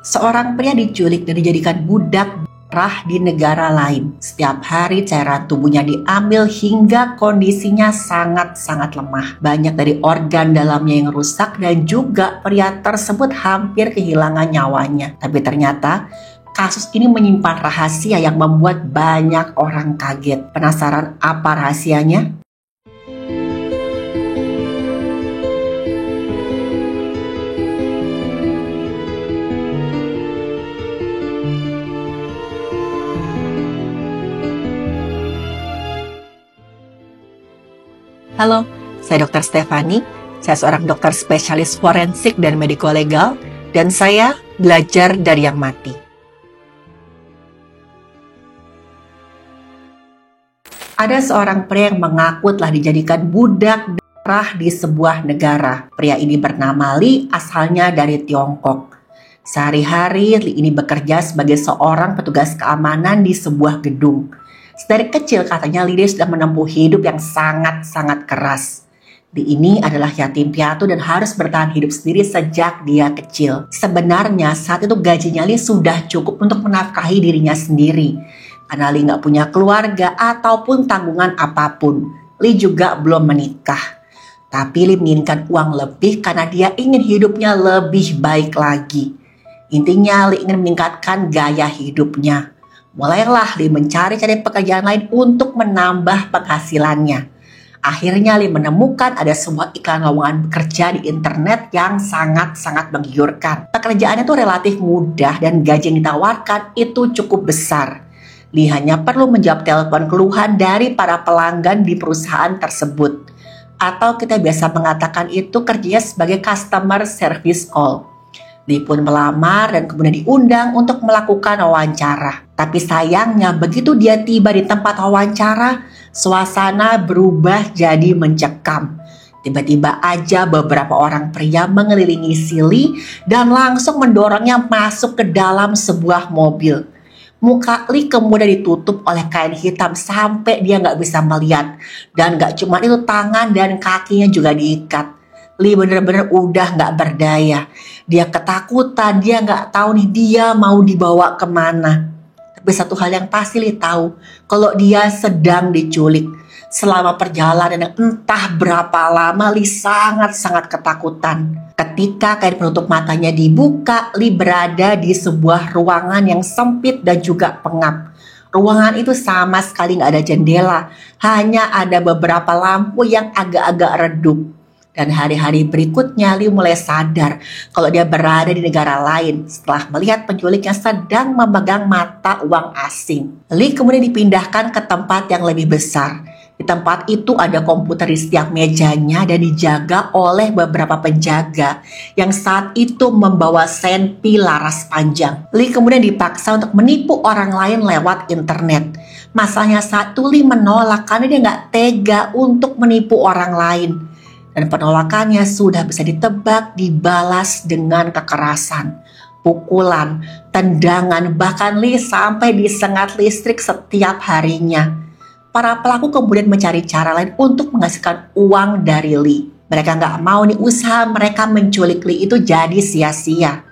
Seorang pria diculik dan dijadikan budak darah di negara lain. Setiap hari cairan tubuhnya diambil hingga kondisinya sangat-sangat lemah. Banyak dari organ dalamnya yang rusak dan juga pria tersebut hampir kehilangan nyawanya. Tapi ternyata kasus ini menyimpan rahasia yang membuat banyak orang kaget. Penasaran apa rahasianya? Halo, saya Dr. Stefani. Saya seorang dokter spesialis forensik dan mediko-legal, dan saya belajar dari yang mati. Ada seorang pria yang mengaku telah dijadikan budak darah di sebuah negara. Pria ini bernama Lee, asalnya dari Tiongkok. Sehari-hari Lee ini bekerja sebagai seorang petugas keamanan di sebuah gedung. Dari kecil katanya Lee sudah menempuh hidup yang sangat-sangat keras. Lee ini adalah yatim piatu dan harus bertahan hidup sendiri sejak dia kecil. Sebenarnya saat itu gajinya Lee sudah cukup untuk menafkahi dirinya sendiri. Karena Lee nggak punya keluarga ataupun tanggungan apapun. Lee juga belum menikah. Tapi Lee menginginkan uang lebih karena dia ingin hidupnya lebih baik lagi. Intinya Lee ingin meningkatkan gaya hidupnya. Mulailah Lee mencari-cari pekerjaan lain untuk menambah penghasilannya. Akhirnya Lee menemukan ada sebuah iklan lowongan bekerja di internet yang sangat-sangat menggiurkan. Pekerjaannya itu relatif mudah dan gaji yang ditawarkan itu cukup besar. Lee hanya perlu menjawab telepon keluhan dari para pelanggan di perusahaan tersebut. Atau kita biasa mengatakan itu kerjanya sebagai customer service call. Lee pun melamar dan kemudian diundang untuk melakukan wawancara. Tapi sayangnya begitu dia tiba di tempat wawancara, suasana berubah jadi mencekam. Tiba-tiba aja beberapa orang pria mengelilingi si Lee dan langsung mendorongnya masuk ke dalam sebuah mobil. Muka Lee kemudian ditutup oleh kain hitam sampai dia nggak bisa melihat. Dan nggak cuma itu, tangan dan kakinya juga diikat. Lee bener-bener udah nggak berdaya. Dia ketakutan, dia nggak tahu nih dia mau dibawa kemana. Tapi satu hal yang pasti Lee tahu, kalau dia sedang diculik. Selama perjalanan yang entah berapa lama, Lee sangat-sangat ketakutan. Ketika kain penutup matanya dibuka, Lee berada di sebuah ruangan yang sempit dan juga pengap. Ruangan itu sama sekali nggak ada jendela, hanya ada beberapa lampu yang agak-agak redup. Dan hari-hari berikutnya Lee mulai sadar kalau dia berada di negara lain setelah melihat penculik yang sedang memegang mata uang asing. Lee kemudian dipindahkan ke tempat yang lebih besar. Di tempat itu ada komputer di setiap mejanya dan dijaga oleh beberapa penjaga yang saat itu membawa senpi laras panjang. Lee kemudian dipaksa untuk menipu orang lain lewat internet. Masalahnya satu, Lee menolak karena dia nggak tega untuk menipu orang lain. Dan penolakannya sudah bisa ditebak dibalas dengan kekerasan, pukulan, tendangan, bahkan Lee sampai disengat listrik setiap harinya. Para pelaku kemudian mencari cara lain untuk menghasilkan uang dari Lee. Mereka nggak mau nih usaha mereka menculik Lee itu jadi sia-sia.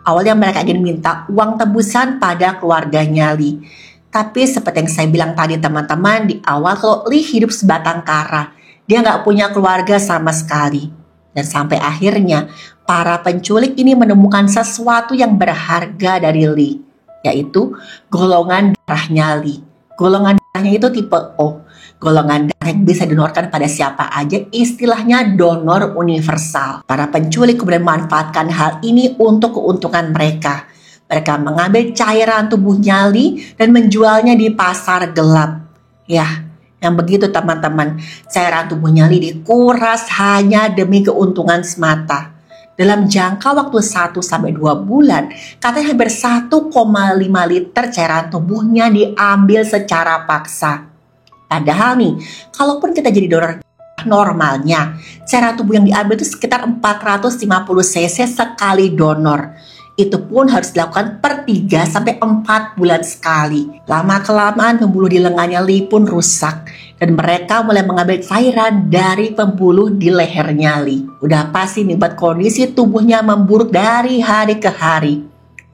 Awalnya mereka ingin minta uang tebusan pada keluarganya Lee. Tapi seperti yang saya bilang tadi teman-teman di awal, kalau Lee hidup sebatang kara. Dia nggak punya keluarga sama sekali. Dan sampai akhirnya para penculik ini menemukan sesuatu yang berharga dari Lee, yaitu golongan darahnya Lee. Golongan darahnya itu tipe O. Golongan darah yang bisa didonorkan pada siapa aja, istilahnya donor universal. Para penculik kemudian memanfaatkan hal ini untuk keuntungan mereka. Mereka mengambil cairan tubuhnya Lee dan menjualnya di pasar gelap. Ya, yang begitu teman-teman, cairan tubuhnya Lee dikuras hanya demi keuntungan semata. Dalam jangka waktu 1-2 bulan, katanya hampir 1,5 liter cairan tubuhnya diambil secara paksa. Padahal nih, kalaupun kita jadi donor normalnya, cairan tubuh yang diambil itu sekitar 450 cc sekali donor. Itu pun harus dilakukan per 3-4 bulan sekali. Lama-kelamaan pembuluh di lengannya Lee pun rusak. Dan mereka mulai mengambil cairan dari pembuluh di lehernya Lee. Udah pasti nih buat kondisi tubuhnya memburuk dari hari ke hari.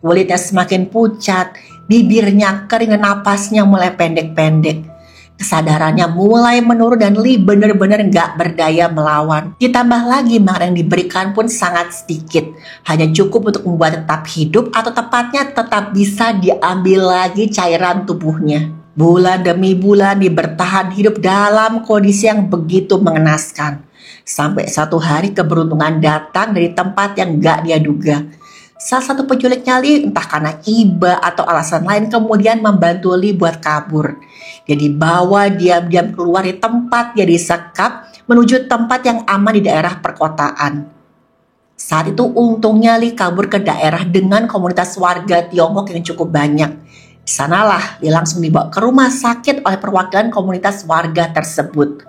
Kulitnya semakin pucat, bibirnya kering dan napasnya mulai pendek-pendek. Kesadarannya mulai menurun dan Lee benar-benar nggak berdaya melawan. Ditambah lagi makanan yang diberikan pun sangat sedikit. Hanya cukup untuk membuat tetap hidup atau tepatnya tetap bisa diambil lagi cairan tubuhnya. Bulan demi bulan dia bertahan hidup dalam kondisi yang begitu mengenaskan. Sampai satu hari keberuntungan datang dari tempat yang gak dia duga. Salah satu penculiknya Lee entah karena iba atau alasan lain kemudian membantu Lee buat kabur. Dia dibawa diam-diam keluar dari tempat dia disekap menuju tempat yang aman di daerah perkotaan. Saat itu untungnya Lee kabur ke daerah dengan komunitas warga Tiongkok yang cukup banyak. Di sanalah Lee langsung dibawa ke rumah sakit oleh perwakilan komunitas warga tersebut.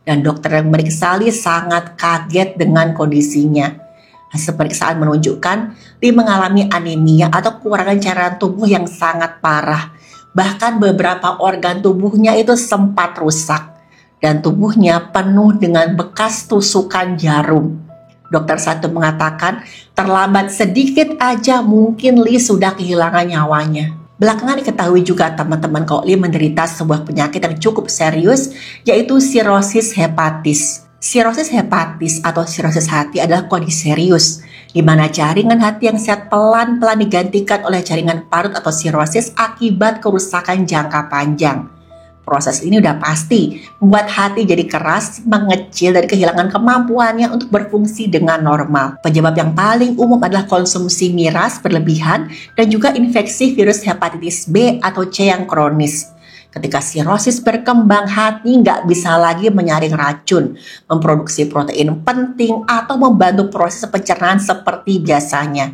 Dan dokter yang memeriksa Lee sangat kaget dengan kondisinya. Hasil pemeriksaan menunjukkan Lee mengalami anemia atau kekurangan cairan tubuh yang sangat parah. Bahkan beberapa organ tubuhnya itu sempat rusak. Dan tubuhnya penuh dengan bekas tusukan jarum. Dokter satu mengatakan terlambat sedikit aja mungkin Lee sudah kehilangan nyawanya. Belakangan diketahui juga teman-teman kalau Lee menderita sebuah penyakit yang cukup serius yaitu sirosis hepatis. Sirosis hepatis atau sirosis hati adalah kondisi serius di mana jaringan hati yang sehat pelan-pelan digantikan oleh jaringan parut atau sirosis akibat kerusakan jangka panjang. Proses ini udah pasti membuat hati jadi keras, mengecil dan kehilangan kemampuannya untuk berfungsi dengan normal. Penyebab yang paling umum adalah konsumsi miras berlebihan dan juga infeksi virus hepatitis B atau C yang kronis. Ketika sirosis berkembang, hati nggak bisa lagi menyaring racun, memproduksi protein penting atau membantu proses pencernaan seperti biasanya.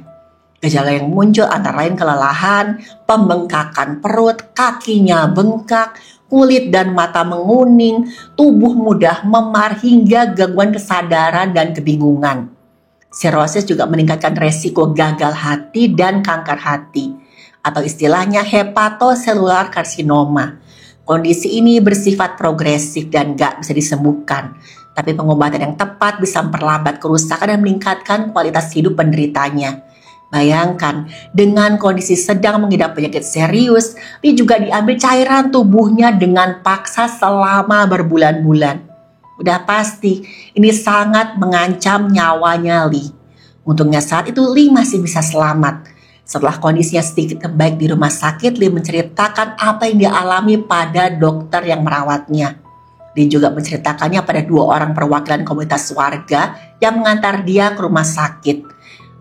Gejala yang muncul antara lain kelelahan, pembengkakan perut, kakinya bengkak, kulit dan mata menguning, tubuh mudah memar hingga gangguan kesadaran dan kebingungan. Sirosis juga meningkatkan resiko gagal hati dan kanker hati, atau istilahnya hepatocellular carcinoma. Kondisi ini bersifat progresif dan gak bisa disembuhkan, tapi pengobatan yang tepat bisa memperlambat kerusakan dan meningkatkan kualitas hidup penderitanya. Bayangkan, dengan kondisi sedang mengidap penyakit serius, Lee juga diambil cairan tubuhnya dengan paksa selama berbulan-bulan. Udah pasti, ini sangat mengancam nyawanya Lee. Untungnya saat itu Lee masih bisa selamat. Setelah kondisinya sedikit membaik di rumah sakit, Lee menceritakan apa yang dia alami pada dokter yang merawatnya. Lee juga menceritakannya pada 2 orang perwakilan komunitas warga yang mengantar dia ke rumah sakit.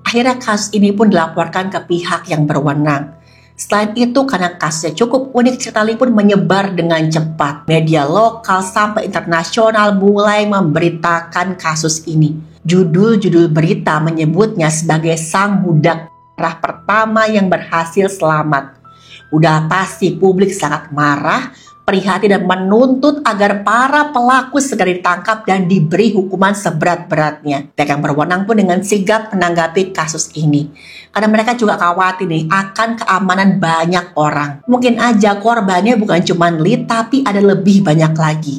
Akhirnya kasus ini pun dilaporkan ke pihak yang berwenang. Selain itu, karena kasusnya cukup unik, cerita Lee pun menyebar dengan cepat. Media lokal sampai internasional mulai memberitakan kasus ini. Judul-judul berita menyebutnya sebagai sang budak merah pertama yang berhasil selamat. Udah pasti publik sangat marah, prihatin dan menuntut agar para pelaku segera ditangkap dan diberi hukuman seberat-beratnya. Pihak yang berwenang pun dengan sigap menanggapi kasus ini. Karena mereka juga khawatir nih akan keamanan banyak orang. Mungkin aja korbannya bukan cuma Lee, tapi ada lebih banyak lagi.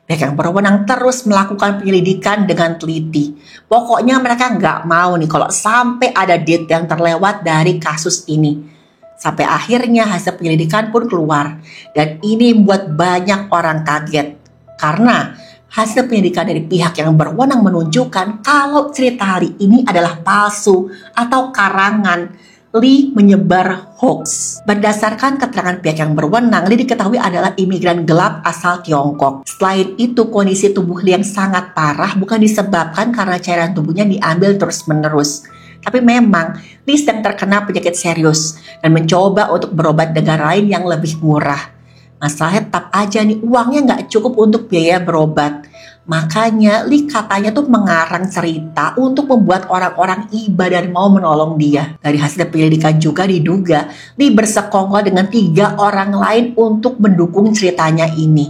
Pihak yang berwenang terus melakukan penyelidikan dengan teliti. Pokoknya mereka nggak mau nih kalau sampai ada detail yang terlewat dari kasus ini. Sampai akhirnya hasil penyelidikan pun keluar. Dan ini membuat banyak orang kaget. Karena hasil penyelidikan dari pihak yang berwenang menunjukkan kalau cerita Lee ini adalah palsu atau karangan. Lee menyebar hoax. Berdasarkan keterangan pihak yang berwenang, Lee diketahui adalah imigran gelap asal Tiongkok. Selain itu, kondisi tubuh Lee yang sangat parah bukan disebabkan karena cairan tubuhnya diambil terus-menerus. Tapi memang Lee sedang terkena penyakit serius dan mencoba untuk berobat negara lain yang lebih murah. Masalahnya tetap aja nih uangnya nggak cukup untuk biaya berobat. Makanya Lee katanya tuh mengarang cerita untuk membuat orang-orang iba dan mau menolong dia. Dari hasil penyelidikan juga diduga Lee bersekongkol dengan 3 orang lain untuk mendukung ceritanya ini.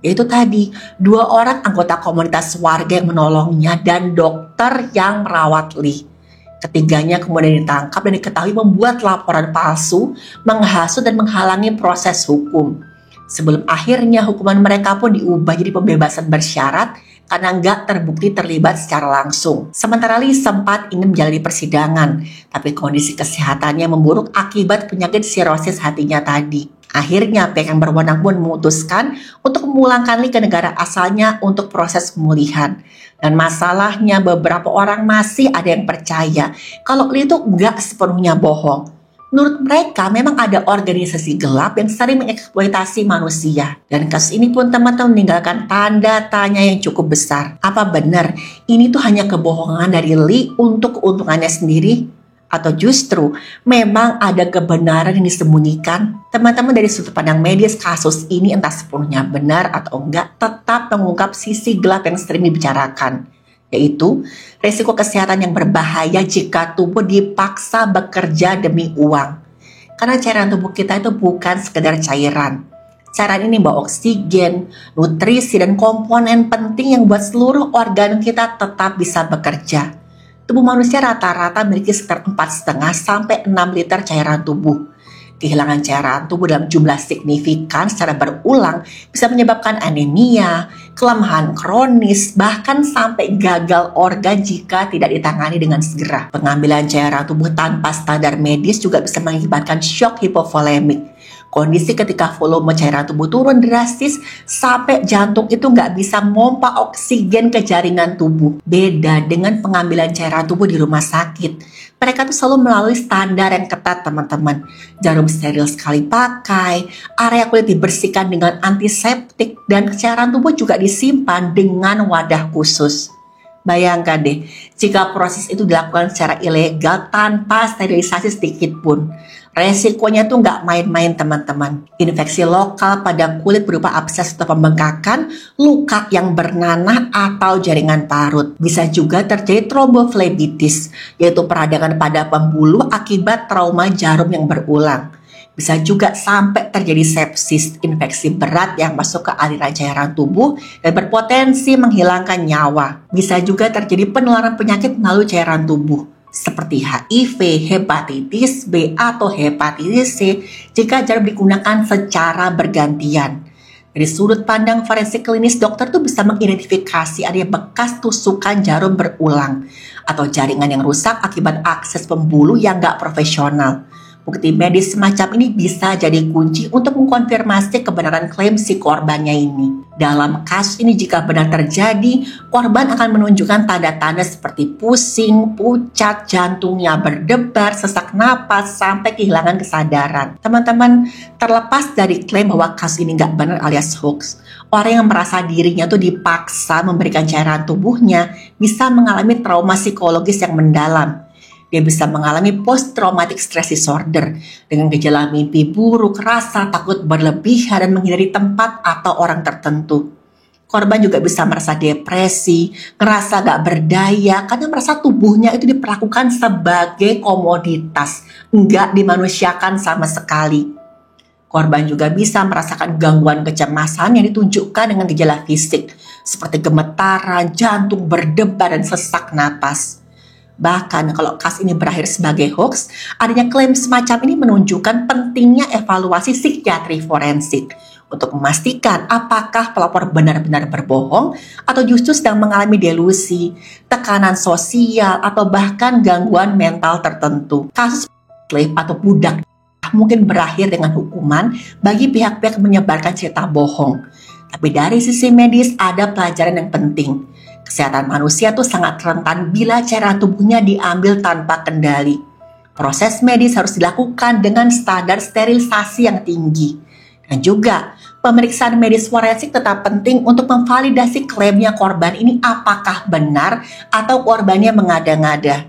Yaitu tadi 2 orang anggota komunitas warga yang menolongnya dan dokter yang merawat Lee. Ketiganya kemudian ditangkap dan diketahui membuat laporan palsu, menghasut dan menghalangi proses hukum. Sebelum akhirnya hukuman mereka pun diubah jadi pembebasan bersyarat karena nggak terbukti terlibat secara langsung. Sementara Lee sempat ingin menjalani persidangan, tapi kondisi kesehatannya memburuk akibat penyakit sirosis hatinya tadi. Akhirnya pihak yang berwenang pun memutuskan untuk memulangkan Lee ke negara asalnya untuk proses pemulihan. Dan masalahnya beberapa orang masih ada yang percaya kalau Lee itu nggak sepenuhnya bohong. Menurut mereka memang ada organisasi gelap yang sering mengeksploitasi manusia. Dan kasus ini pun teman-teman meninggalkan tanda tanya yang cukup besar. Apa benar ini tuh hanya kebohongan dari Lee untuk keuntungannya sendiri? Atau justru memang ada kebenaran yang disembunyikan? Teman-teman, dari sudut pandang medis, kasus ini entah sepenuhnya benar atau enggak tetap mengungkap sisi gelap yang sering dibicarakan, yaitu risiko kesehatan yang berbahaya jika tubuh dipaksa bekerja demi uang. Karena cairan tubuh kita itu bukan sekedar cairan. Cairan ini membawa oksigen, nutrisi, dan komponen penting yang buat seluruh organ kita tetap bisa bekerja. Tubuh manusia rata-rata memiliki sekitar 4,5 sampai 6 liter cairan tubuh. Kehilangan cairan tubuh dalam jumlah signifikan secara berulang bisa menyebabkan anemia, kelemahan kronis, bahkan sampai gagal organ jika tidak ditangani dengan segera. Pengambilan cairan tubuh tanpa standar medis juga bisa mengakibatkan shock hipovolemik. Kondisi ketika volume cairan tubuh turun drastis sampai jantung itu nggak bisa memompa oksigen ke jaringan tubuh. Beda dengan pengambilan cairan tubuh di rumah sakit. Mereka tuh selalu melalui standar yang ketat, teman-teman. Jarum steril sekali pakai, area kulit dibersihkan dengan antiseptik, dan cairan tubuh juga disimpan dengan wadah khusus. Bayangkan deh, jika proses itu dilakukan secara ilegal tanpa sterilisasi sedikit pun. Resikonya tuh nggak main-main, teman-teman. Infeksi lokal pada kulit berupa abses atau pembengkakan, luka yang bernanah atau jaringan parut. Bisa juga terjadi tromboflebitis, yaitu peradangan pada pembuluh akibat trauma jarum yang berulang. Bisa juga sampai terjadi sepsis, infeksi berat yang masuk ke aliran cairan tubuh dan berpotensi menghilangkan nyawa. Bisa juga terjadi penularan penyakit melalui cairan tubuh, seperti HIV, hepatitis B, atau hepatitis C jika jarum digunakan secara bergantian. Dari sudut pandang forensik klinis, dokter tuh bisa mengidentifikasi adanya bekas tusukan jarum berulang atau jaringan yang rusak akibat akses pembuluh yang nggak profesional. Bukti medis semacam ini bisa jadi kunci untuk mengkonfirmasi kebenaran klaim si korbannya ini. Dalam kasus ini jika benar terjadi, korban akan menunjukkan tanda-tanda seperti pusing, pucat, jantungnya berdebar, sesak napas, sampai kehilangan kesadaran. Teman-teman, terlepas dari klaim bahwa kasus ini nggak benar alias hoax, orang yang merasa dirinya tuh dipaksa memberikan cairan tubuhnya bisa mengalami trauma psikologis yang mendalam. Dia bisa mengalami post-traumatic stress disorder dengan gejala mimpi buruk, rasa takut berlebihan, dan menghindari tempat atau orang tertentu. Korban juga bisa merasa depresi, ngerasa gak berdaya karena merasa tubuhnya itu diperlakukan sebagai komoditas, nggak dimanusiakan sama sekali. Korban juga bisa merasakan gangguan kecemasan yang ditunjukkan dengan gejala fisik seperti gemetaran, jantung berdebar, dan sesak napas. Bahkan kalau kasus ini berakhir sebagai hoax, adanya klaim semacam ini menunjukkan pentingnya evaluasi psikiatri forensik untuk memastikan apakah pelapor benar-benar berbohong atau justru sedang mengalami delusi, tekanan sosial, atau bahkan gangguan mental tertentu. Kasus slave atau budak mungkin berakhir dengan hukuman bagi pihak-pihak yang menyebarkan cerita bohong. Tapi dari sisi medis ada pelajaran yang penting. Kesehatan manusia tuh sangat rentan bila cairan tubuhnya diambil tanpa kendali. Proses medis harus dilakukan dengan standar sterilisasi yang tinggi. Dan juga pemeriksaan medis forensik tetap penting untuk memvalidasi klaimnya korban ini apakah benar atau korbannya mengada-ngada.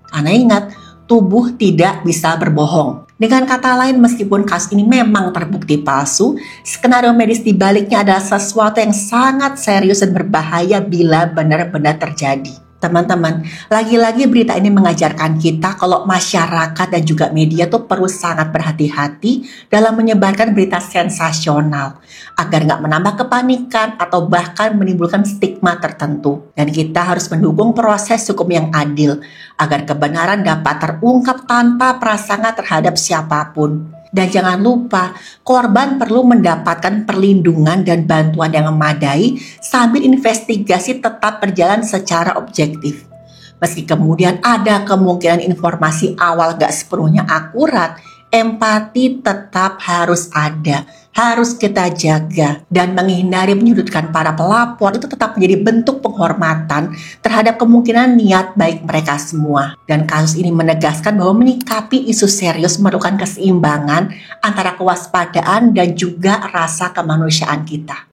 Karena ingat, tubuh tidak bisa berbohong. Dengan kata lain, meskipun kasus ini memang terbukti palsu, skenario medis di baliknya adalah sesuatu yang sangat serius dan berbahaya bila benar-benar terjadi. Teman-teman, lagi-lagi berita ini mengajarkan kita kalau masyarakat dan juga media tuh perlu sangat berhati-hati dalam menyebarkan berita sensasional agar nggak menambah kepanikan atau bahkan menimbulkan stigma tertentu. Dan kita harus mendukung proses hukum yang adil agar kebenaran dapat terungkap tanpa prasangka terhadap siapapun. Dan jangan lupa, korban perlu mendapatkan perlindungan dan bantuan yang memadai sambil investigasi tetap berjalan secara objektif. Meski kemudian ada kemungkinan informasi awal gak sepenuhnya akurat, empati tetap harus ada, harus kita jaga. Dan menghindari menyudutkan para pelapor itu tetap menjadi bentuk penghormatan terhadap kemungkinan niat baik mereka semua. Dan kasus ini menegaskan bahwa menyikapi isu serius memerlukan keseimbangan antara kewaspadaan dan juga rasa kemanusiaan kita.